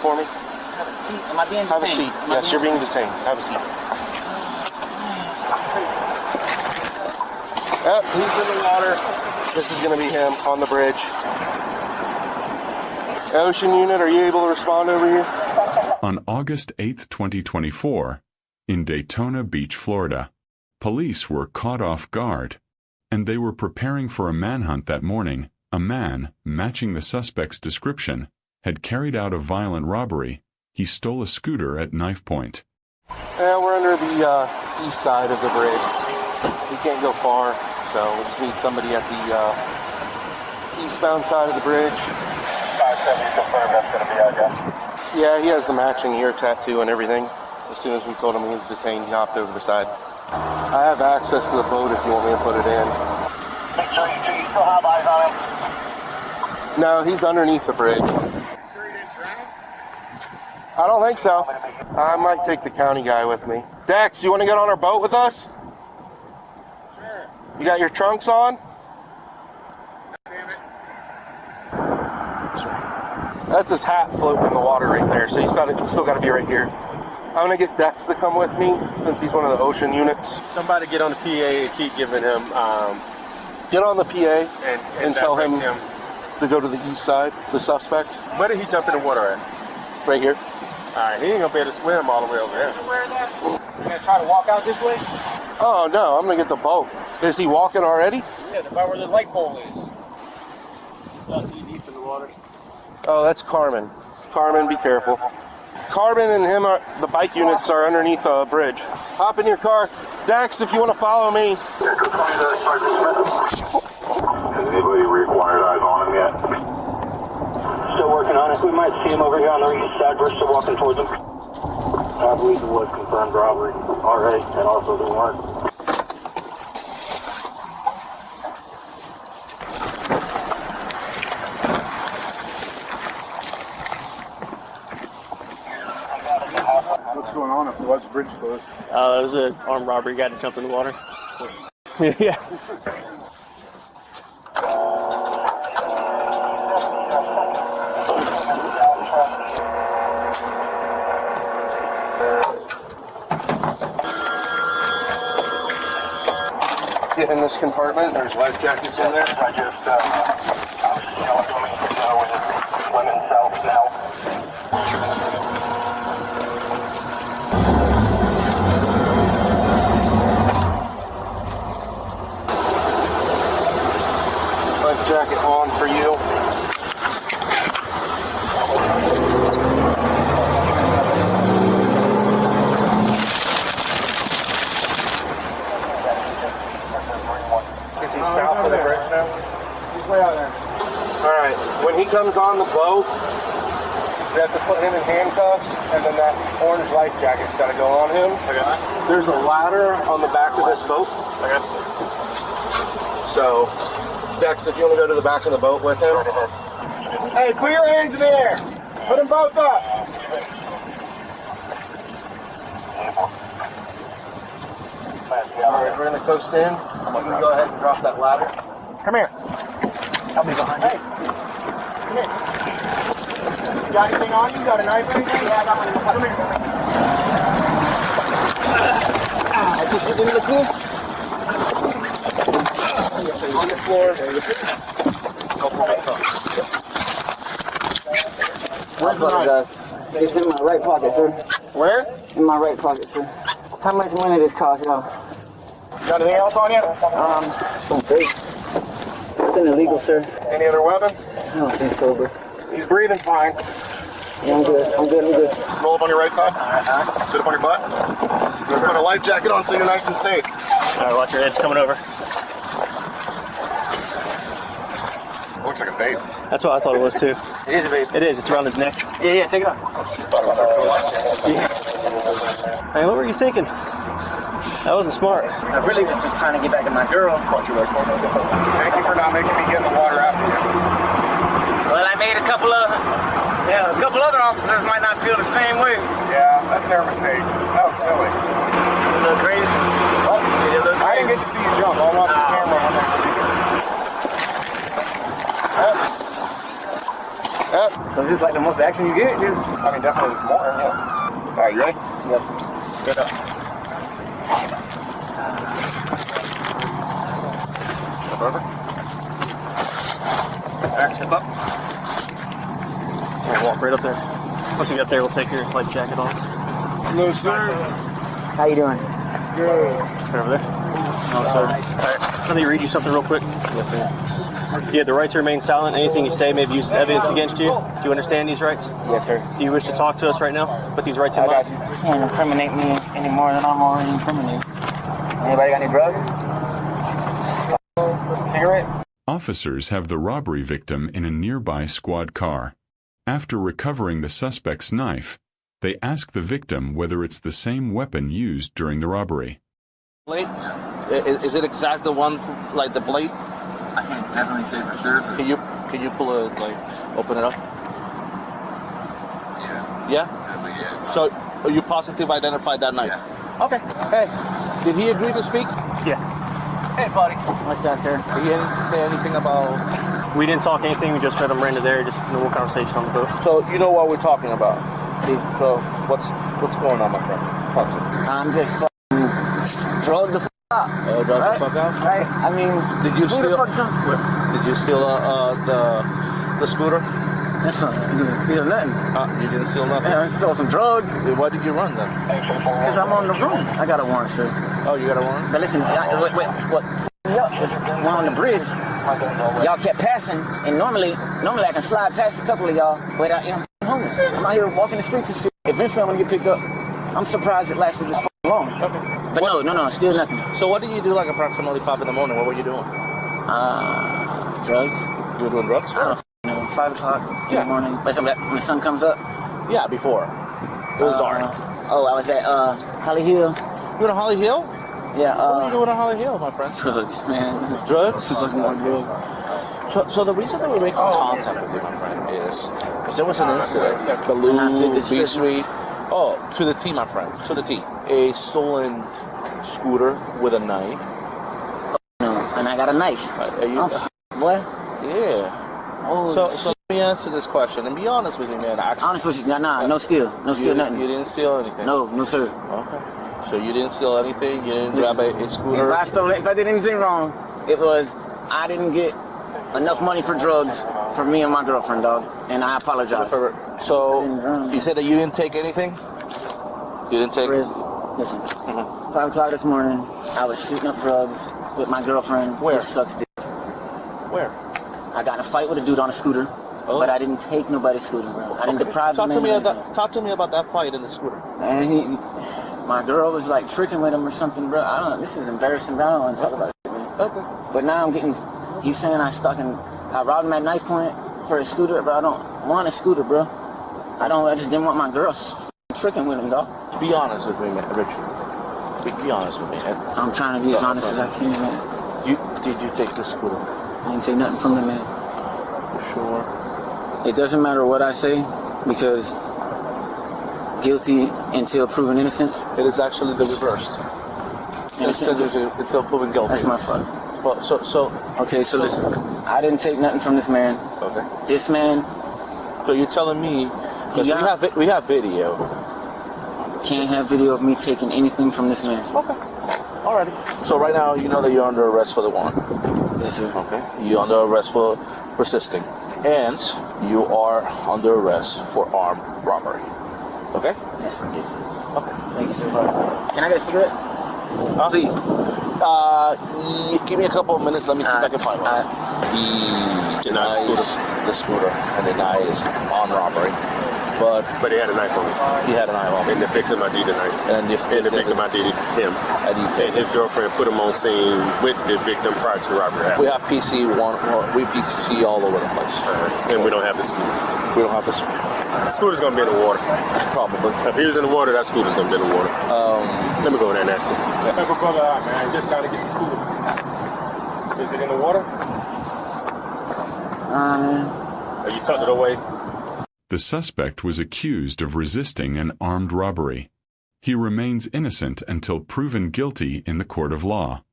for me? Have a seat. Am I being detained? Have a seat. Yes, you're being detained. Have a seat. Yep, he's in the water. This is going to be him on the bridge. Ocean unit, are you able to respond over here? On August 8, 2024, in Daytona Beach, Florida, police were caught off guard, and they were preparing for a manhunt that morning. A man, matching the suspect's description, had carried out a violent robbery. He stole a scooter at knife point. We're under the east side of the bridge. We can't go far, so we just need somebody at the eastbound side of the bridge. 570 confirmed that's going to be our guy. Yeah, he has the matching ear tattoo and everything. As soon as we told him he was detained, he hopped over the side. I have access to the boat if you want me to put it in. Make sure you still have eyes on him. No, he's underneath the bridge. Sure he didn't drown? I don't think so. I might take the county guy with me. Dex, you want to get on our boat with us? Sure. You got your trunks on? Damn it. That's his hat floating in the water right there, so he's still got to be right here. I'm going to get Dex to come with me since he's one of the ocean units. Somebody get on the PA and keep giving him... Get on the PA and tell him him to go to the east side, the suspect. where did he jump in the water at? Right here. Alright, he ain't gonna be able to swim all the way over there. You gonna try to walk out this way? Oh, no, I'm going to get the boat. Is he walking already? Yeah, about where the light pole is. He's deep in the water. Oh, that's Carmen. Carmen, be careful. Carmen and him, the bike units are underneath a bridge. Hop in your car. Dex, if you want to follow me. Has anybody required eyes on him yet? Still working on it. We might see him over here on the east side. We're still walking towards him. I believe it was confirmed robbery already, and also the warrant. What's going on? If there was a bridge closed? It was an armed robbery. Guy that jumped in the water. Yeah. Get in this compartment. There's life jackets in there. I just, I was just telling him to go with his women's self now. Life jacket on for you. Is he south of the bridge now? He's way out there. Alright, when he comes on the boat, we have to put him in handcuffs, and then that orange life jacket's got to go on him. Okay. There's a ladder on the back of this boat. Okay. So, Dex, if you want to go to the back of the boat with him. Hey, put your hands in the air. Put them both up. Alright, we're going to coast in. You can go ahead and drop that ladder. Come here. I'll be behind you. Come here. You got anything on you? You got a knife or anything? Yeah, I got one. Come here. I push it into the pool. On the floor. Where's the knife? It's in my right pocket, sir. Where? In my right pocket, sir. How much money does this cost, y'all? You got anything else on you? Some fake. Nothing illegal, sir. Any other weapons? I don't think so, but He's breathing fine. yeah, I'm good. I'm good. Roll up on your right side. Sit up on your butt. You're gonna put a life jacket on so you're nice and safe. Alright, watch your edge coming over. Looks like a bait. That's what I thought it was too. It is a vape. It is. It's around his neck. Yeah, take it off. Thought it was like a life jacket. Yeah. Hey, what were you thinking? That wasn't smart. I really was just trying to get back at my girl. Plus your legs. Thank you for not making me get in the water after you. Well, I made a couple other officers might not feel the same way. Yeah, that's their mistake. That was silly. A little crazy. I didn't get to see you jump. I'll watch the camera on that. Yep. So it's just like the most action you get, dude. I mean, definitely this morning, yeah. All right, you ready? Yep. Stand up. Step over. All right, step up. We'll walk right up there. Once you get there, we'll take your life jacket off. No, sir. How you doing? Right over there. No, sir. All right. Let me read you something real quick. You have the right to remain silent. Anything you say may be used as evidence against you. Do you understand these rights? Yes, sir. Do you wish to talk to us right now? Put these rights in mind. You can't incriminate me any more than I'm already incriminated. Anybody got any drugs? Cigarette? Officers have the robbery victim in a nearby squad car. After recovering the suspect's knife, they ask the victim whether it's the same weapon used during the robbery. Blade? Is it exact the one, like the blade? I can't definitely say for sure. Can you pull it, like, open it up? Yeah. Yeah? Definitely, yeah. So, you positive identified that knife? Yeah. Okay. Hey, did he agree to speak? Yeah. Hey, buddy. What's that, sir? Did he say anything about... We didn't talk anything. We just met him right into there. Just normal conversation on the boat. So, you know what we're talking about? See, so, what's going on, my friend? Talk to me. I'm just fucking drugged the fuck out. Oh, drug the fuck out? Right? I mean, Did you who steal... the fuck jumped? Did you steal the scooter? That's not, you didn't steal nothing. You didn't steal nothing? I stole some drugs. Why did you run then? Because I'm on the run. I got a warrant, sir. Oh, you got a warrant? But listen, wait, what me up is one on the bridge. Y'all kept passing, and normally I can slide past a couple of y'all, but I'm homeless. I'm out here walking the streets and shit. Eventually I'm gonna get picked up. I'm surprised it lasted this long. Okay. But no, still nothing. So what did you do like approximately 5 in the morning? What were you doing? Drugs. You were doing drugs? I don't know, 5 o'clock in the morning. But when the sun comes up. Yeah, before. It was dark. I was at Holly Hill. You were in Holly Hill? Yeah. What were you doing in Holly Hill, my friend? Drugs, man. Drugs? Fucking on drugs. So the reason that we're making contact with you, my friend, is because there was an incident. Balloon, B Street. Oh, to the T, my friend. To the T. A stolen scooter with a knife. No, and I got a knife. Boy. Yeah. Oh, So let me answer this question and be honest with me, man. honest with you, no steal. No steal nothing. You didn't steal anything? No, sir. Okay. So you didn't steal anything? You didn't grab a scooter? If I did anything wrong, it was I didn't get enough money for drugs for me and my girlfriend, dog. And I apologize. So you said that you didn't take anything? You didn't take... Listen, 5 o'clock this morning, I was shooting up drugs with my girlfriend. Where? It sucks dick. Where? I got in a fight with a dude on a scooter, but I didn't take nobody's scooter, bro. I didn't deprive the man. Talk to me about that fight in the scooter. And my girl was like tricking with him or something, bro. I don't know. This is embarrassing, bro. I don't want to talk about it, man. Okay. But now I'm getting... You saying I robbed him at knife point for a scooter, but I don't want a scooter, bro. I just didn't want my girl tricking with him, dog. Be honest with me, man, Richard. Be honest with me. I'm trying to be as honest as I can, man. Did you take the scooter? I didn't say nothing from the man. Sure. It doesn't matter what I say, because guilty until proven innocent. It is actually the reversed. Innocent until proven guilty. That's my fault. Okay, so listen. I didn't take nothing from this man. Okay. This man. So you're telling me, because we have video. Can't have video of me taking anything from this man. Okay. Alrighty. So right now, you know that you're under arrest for the warrant. Yes, sir. Okay. You're under arrest for resisting. And you are under arrest for armed robbery. Okay? That's ridiculous. Okay. Thank you, sir. Can I get a cigarette? Please. Give me a couple of minutes. Let me see if I can find one. He denies the scooter and denies armed robbery. But he had a knife on him. He had a knife on him. And the victim ID'd the knife. And the victim ID'd him. And his girlfriend put him on scene with the victim prior to the robbery. We have PC all over the place. And we don't have the scooter. We don't have the scooter. The scooter's gonna be in the water. Probably. If he was in the water, that scooter's gonna be in the water. Let me go in there and ask him. Help a brother out, man. Just trying to get the scooter. Is it in the water? Are you tucked it away? The suspect was accused of resisting an armed robbery. He remains innocent until proven guilty in the court of law.